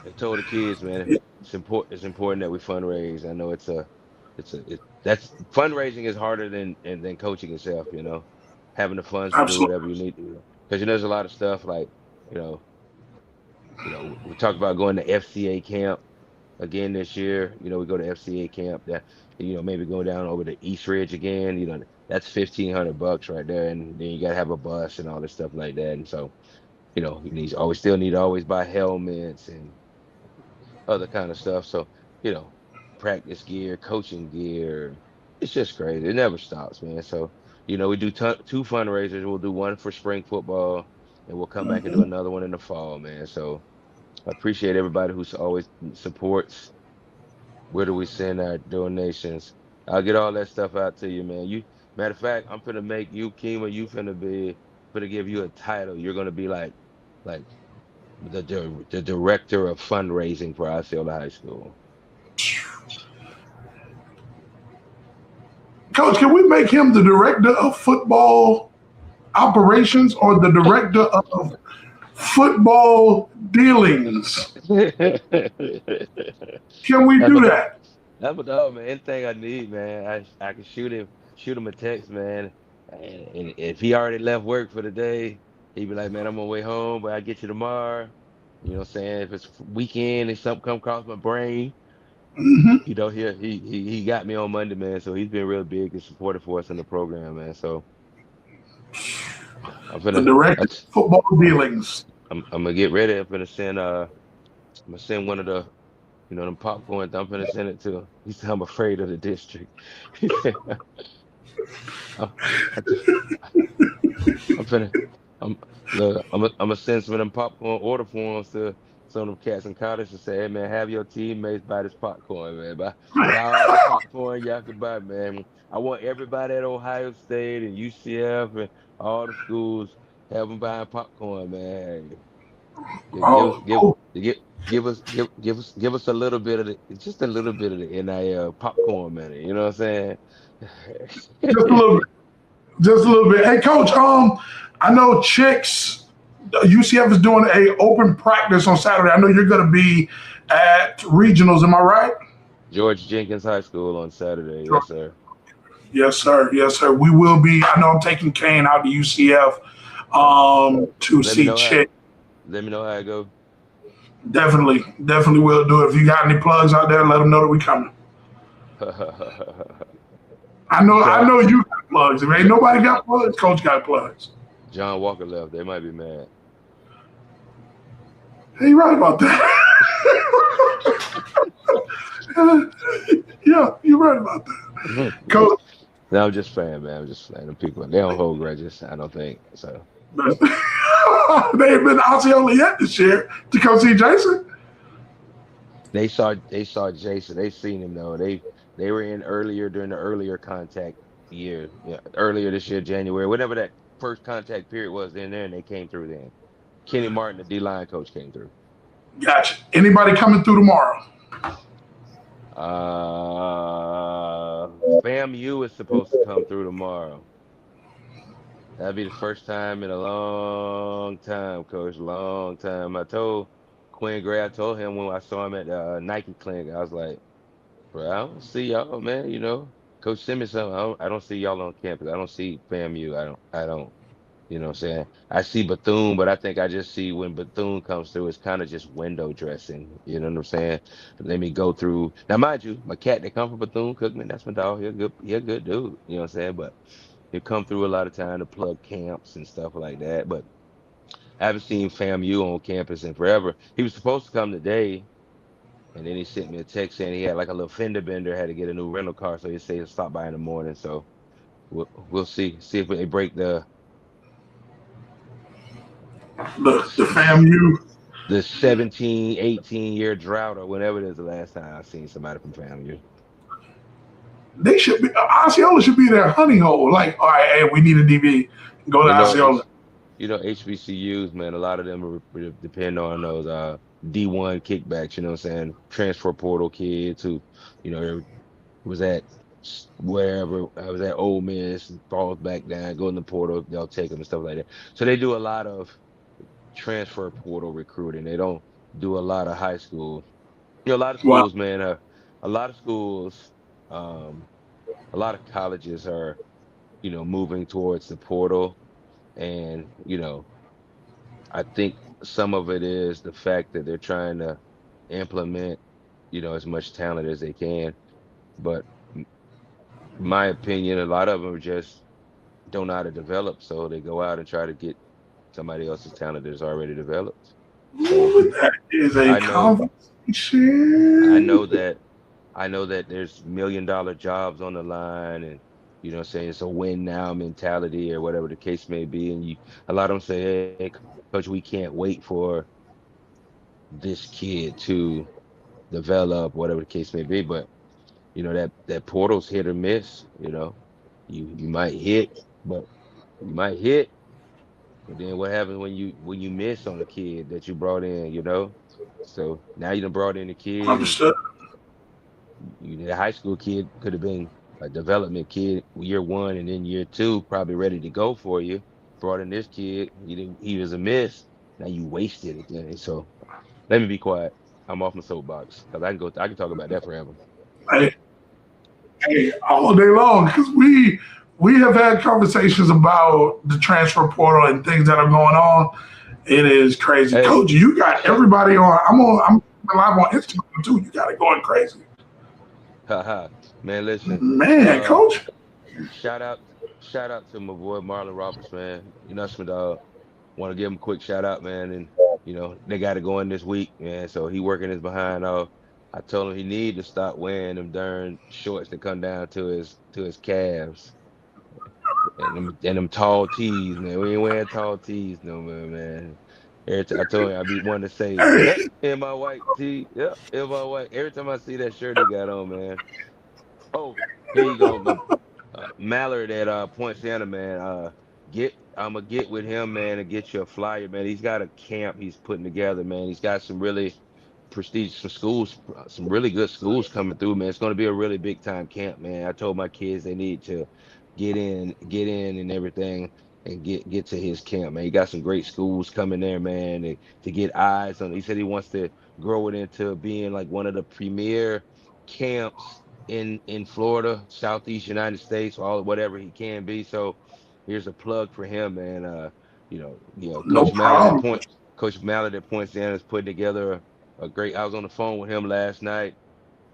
I told the kids, man, it's important. It's important that we fundraise. I know that's fundraising is harder than coaching itself. You know, having the funds to do absolutely. whatever you need to do. Because you know, there's a lot of stuff like you know, we talked about going to FCA camp again this year. You know, we go to FCA camp. That maybe go down over to East Ridge again. You know, that's $1,500 right there, and then you gotta have a bus and all this stuff like that. And so, still need to always buy helmets and other kind of stuff. So, you know, practice gear, coaching gear. It's just crazy. It never stops, man. So, we do two fundraisers. We'll do one for spring football, and we'll come back and do Mhm. another one in the fall, man. So I appreciate everybody who's always supports. Where do we send our donations? I'll get all that stuff out to you, man. Matter of fact, I'm finna make you, Kima, finna give you a title. You're gonna be like the director of fundraising for Osceola High School. Coach, can we make him the director of football operations or the director of football dealings? Can we That's do what the that? that's what the man. Anything I need, man, I can shoot him a text, man. And if he already left work for the day, he'd be like, "Man, I'm on my way home, but I get you tomorrow." You know what I'm saying? If it's weekend and something come across my brain, Hmm. he got me on Monday, man. So he's been real big and supportive for us in the program, man. So I'm The gonna director that's of football I'm dealings. I'm gonna get ready. I'm gonna send one of the them popcorn. I'm gonna send it to him. He said I'm afraid of the district. He said I'm, I, I'm finna I'm look I'm gonna send some of them popcorn order forms to some of them cats in college and say, hey man, have your teammates buy this popcorn, man. Buy all the popcorn y'all can buy, man. I want everybody at Ohio State and UCF and all the schools have them buying popcorn, man. Oh, oh, Give give us a little bit of just a little bit of the NIL popcorn money. You know what I'm just a saying? little bit. Just a little bit. Hey, coach. I know chicks. UCF is doing a open practice on Saturday. I know you're going to be at regionals. Am I right? George Jenkins High School on Saturday. Yes, sir. Yes, sir. Yes, sir. We will be. I know I'm taking Kane out to UCF Uh, to let me see know how Chick. let me know how it go. Definitely, definitely will do it. If you got any plugs out there, let them know that we coming. I John know you got plugs. If ain't John, nobody got plugs, coach got plugs. John Walker left. They might be mad. Hey, you right about that. Yeah, you're right about that, coach. No, I'm just playing, man. I'm just playing. Them people, they don't hold grudges. I don't think so. They ain't been to Osceola yet this year to come see Jason. They saw Jason. They seen him though. They were in earlier during the earlier contact year. Yeah, earlier this year, January, whatever that first contact period was in there, and they came through then. Kenny Martin, the D line coach, came through. Gotcha. Anybody coming through tomorrow? FAMU is supposed to come through tomorrow. That'd be the first time in a long time, coach. Long time. I told Quinn Gray, I told him when I saw him at Nike Clinic, I was like, bro, I don't see y'all, man. Coach, send me something. I don't see y'all on campus. I don't see FAMU. I don't, what I'm saying? I see Bethune, but I think I just see when Bethune comes through, it's kind of just window dressing. You know what I'm saying? Let me go through. Now, mind you, my cat that come from Bethune, Cookman, that's my dog. He a good dude. You know what I'm saying? But he'll come through a lot of time to plug camps and stuff like that. But I haven't seen FAMU on campus in forever. He was supposed to come today, and then he sent me a text saying he had like a little fender bender, had to get a new rental car. So he said he'll stop by in the morning. So we'll see if they break The FAMU. the 17, 18-year drought or whatever it is the last time I seen somebody from FAMU. They should be. Osceola should be their honey hole. Like, all right, hey, we need a DB. Go to You know, Osceola. HBCUs, man, a lot of them depend on those D1 kickbacks, you know what I'm saying? Transfer portal kids who, was at wherever I was at Ole Miss and falls back down, go in the portal, they'll take them and stuff like that. So they do a lot of transfer portal recruiting. They don't do a lot of high school. A lot of Wow. schools, man, a lot of schools, um, a lot of colleges are, moving towards the portal. And, I think some of it is the fact that they're trying to implement, as much talent as they can. But my opinion, a lot of them just don't know how to develop, so they go out and try to get somebody else's talent that's already developed. So Ooh, that is a I know, I conversation. know that I know that there's $1 million jobs on the line, and what I'm saying, it's a win now mentality or whatever the case may be. And a lot of them say, "Hey, coach, we can't wait for this kid to develop, whatever the case may be." But that portal's hit or miss. You might hit, but you might hit. But then what happens when you miss on a kid that you brought in? So now you done brought in a kid, and Understood. the high school kid could have been a development kid year one, and then year two probably ready to go for you. Brought in this kid, he was a miss. Now you wasted it. Then. So let me be quiet. I'm off my soapbox because I can talk about that forever. Hey, hey, all day long because we have had conversations about the transfer portal and things that are going on. It is crazy, Hey, Coach. You got shut, everybody on. I'm live on Instagram too. You got it going crazy, haha, man. Listen, man, uh, Coach. shout out, shout out to my boy Marlon Roberts, man. That's my dog. Want to give him a quick shout out, man. And they got it going this week, man. So he working his behind off. I told him he need to stop wearing them darn shorts that come down to his calves and them tall tees, man. We ain't wearing tall tees no more, man. I told him I be wanting to say, yep, in my white tee, yep, in my white. Every time I see that shirt he got on, man. Oh, here you go, my Mallard at Point Santa, man. I'm gonna get with him, man, and get you a flyer, man. He's got a camp he's putting together, man. He's got some really prestigious some schools, some really good schools coming through, man. It's gonna be a really big time camp, man. I told my kids they need to get in, and everything, and get to his camp, man. He got some great schools coming there, man, to get eyes on. He said he wants to grow it into being like one of the premier camps in Florida, Southeast United States, all whatever he can be. So here's a plug for him, man. No problem. Coach Mallard at Point Santa is putting together a great. I was on the phone with him last night.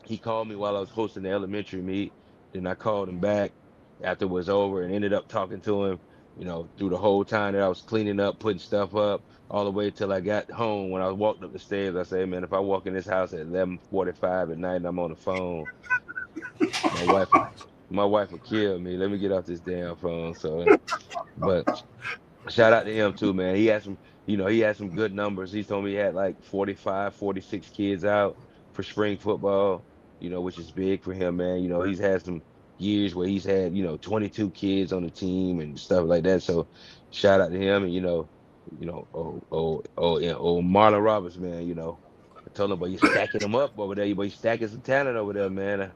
He called me while I was hosting the elementary meet. Then I called him back after it was over and ended up talking to him, through the whole time that I was cleaning up, putting stuff up, all the way till I got home. When I walked up the stairs, I said, man, if I walk in this house at 11:45 at night and I'm on the phone, my wife, My wife will kill me. Let me get off this damn phone. So, but shout out to him too, man. He had some, he had some good numbers. He told me he had like 45, 46 kids out for spring football, which is big for him, man. He's had some years where he's had, 22 kids on the team and stuff like that. So shout out to him. And, yeah, Marlon Roberts, man, I told him, but you're stacking them up over there, but you're stacking some talent over there, man.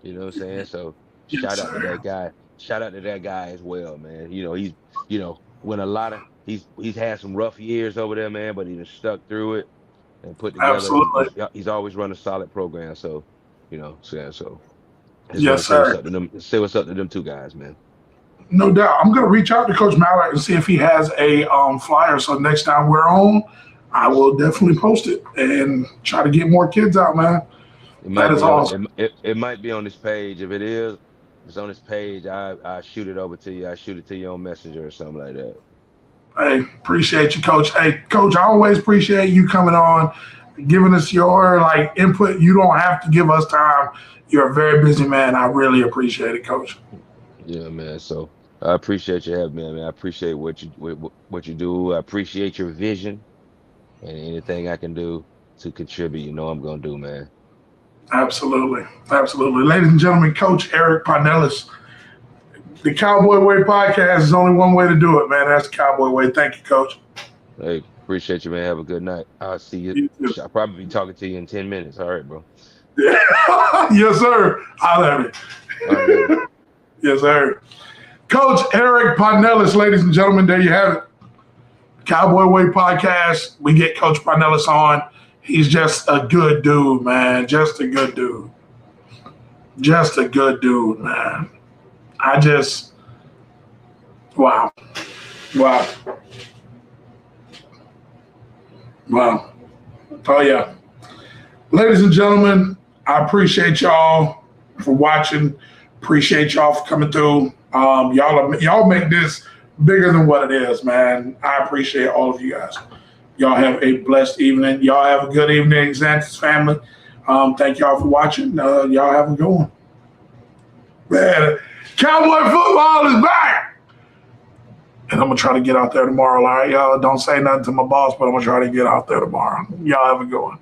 You know what I'm saying? So Yes, shout out to sir. that guy. Shout out to that guy as well, man. He's when a lot of he's had some rough years over there, man, but he's stuck through it and put together. Absolutely. He's always run a solid program. So, so I just want Yes, to say what's sir. up to them. Say what's up to them two guys, man. No doubt. I'm gonna reach out to Coach Mallard and see if he has a flyer. So next time we're on, I will definitely post it and try to get more kids out, man. It That might is be on awesome. it might be on this page. If it is, if it's on this page. I shoot it over to you. I shoot it to you on Messenger or something like that. Hey, appreciate you, Coach. Hey, Coach, I always appreciate you coming on, giving us your input. You don't have to give us time. You're a very busy man. I really appreciate it, Coach. Yeah, man. So I appreciate you having me, man. I appreciate what you do. I appreciate your vision and anything I can do to contribute. I'm gonna do, man. Absolutely. Absolutely. Ladies and gentlemen, Coach Eric PINELLAS. The Cowboy Way podcast is only one way to do it, man. That's the Cowboy Way. Thank you, Coach. Hey, appreciate you, man. Have a good night. I'll see you. You too. I'll probably be talking to you in 10 minutes. All right, bro. Yeah. Yes, sir. I'll have it. All right, later. Yes, sir. Coach Eric PINELLAS, ladies and gentlemen, there you have it. Cowboy Way podcast. We get Coach PINELLAS on. He's just a good dude, man. Just a good dude. Just a good dude, man. Wow. Wow. Wow. Oh, yeah. Ladies and gentlemen, I appreciate y'all for watching. Appreciate y'all for coming through. Y'all make this bigger than what it is, man. I appreciate all of you guys. Y'all have a blessed evening. Y'all have a good evening, Xanthus family. Thank y'all for watching. Y'all have a good one. Man, Cowboy football is back. And I'm going to try to get out there tomorrow. All right, y'all. Don't say nothing to my boss, but I'm going to try to get out there tomorrow. Y'all have a good one.